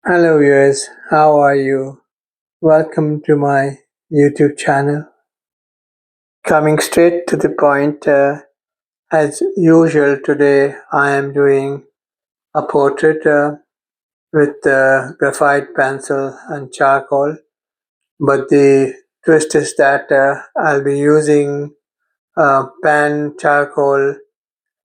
Hello viewers, how are you? Welcome to my YouTube channel. Coming straight to the point, as usual today I am doing a portrait with graphite pencil and charcoal, but the twist is that I'll be using pan charcoal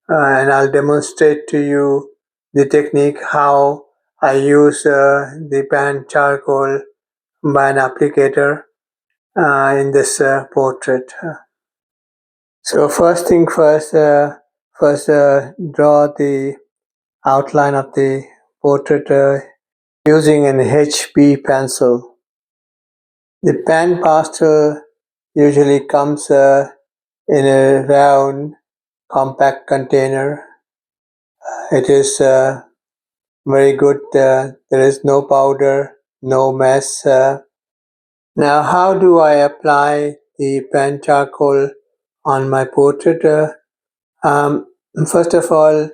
and I'll demonstrate to you the technique how I use the pan charcoal by an applicator in this portrait. So first thing first, draw the outline of the portrait using an HB pencil. The pan pastel usually comes in a round compact container. It is very good. There is no powder, no mess. Now how do I apply the pan charcoal on my portrait? Um, First of all,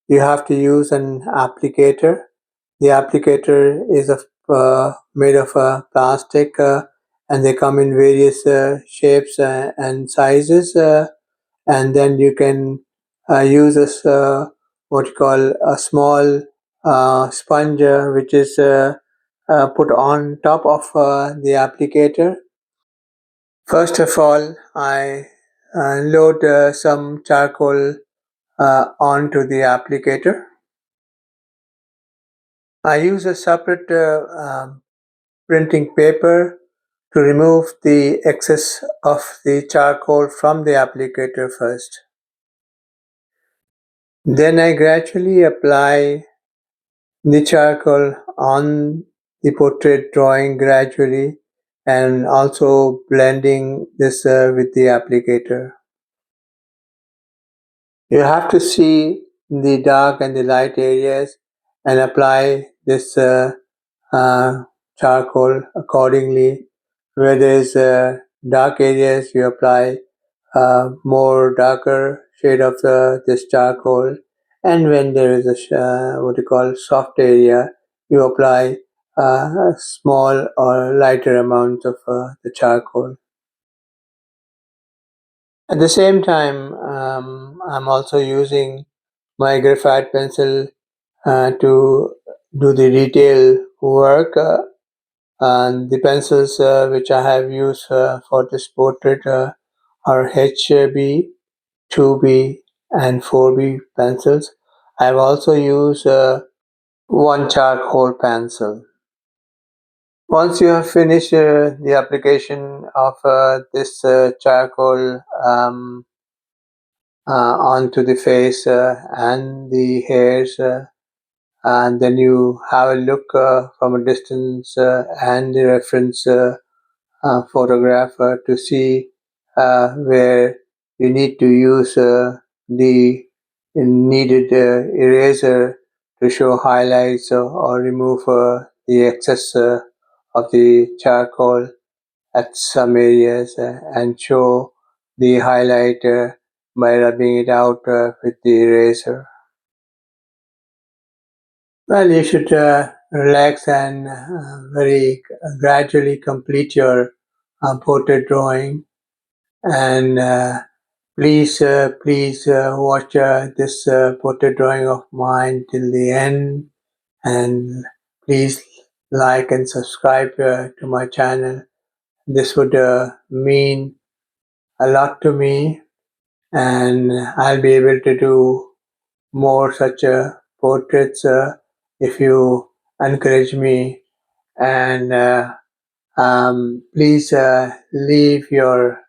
you have to use an applicator. The applicator is made of plastic and they come in various shapes and sizes. And then you can use this, what you call a small sponge which is put on top of the applicator. First of all, I load some charcoal onto the applicator. I use a separate printing paper to remove the excess of the charcoal from the applicator first. Then I gradually apply the charcoal on the portrait drawing gradually and also blending this with the applicator. You have to see the dark and the light areas and apply this charcoal accordingly. Where there is dark areas, you apply more darker shade of this charcoal, and when there is a what you call soft area, you apply a small or lighter amount of the charcoal. At the same time, I'm also using my graphite pencil to do the detail work. And the pencils which I have used for this portrait are HB, 2B and 4B pencils. I have also used one charcoal pencil. Once you have finished the application of this charcoal onto the face and the hairs, and then you have a look from a distance and the reference photograph to see where you need to use the needed eraser to show highlights or remove the excess of the charcoal at some areas and show the highlight by rubbing it out with the eraser. Well, you should relax and very gradually complete your portrait drawing. And please watch this portrait drawing of mine till the end. And please like and subscribe to my channel. This would mean a lot to me, and I'll be able to do more such portraits if you encourage me. And please leave your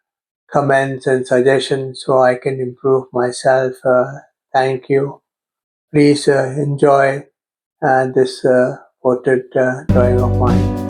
comments and suggestions so I can improve myself. Thank you. Please enjoy this portrait drawing of mine.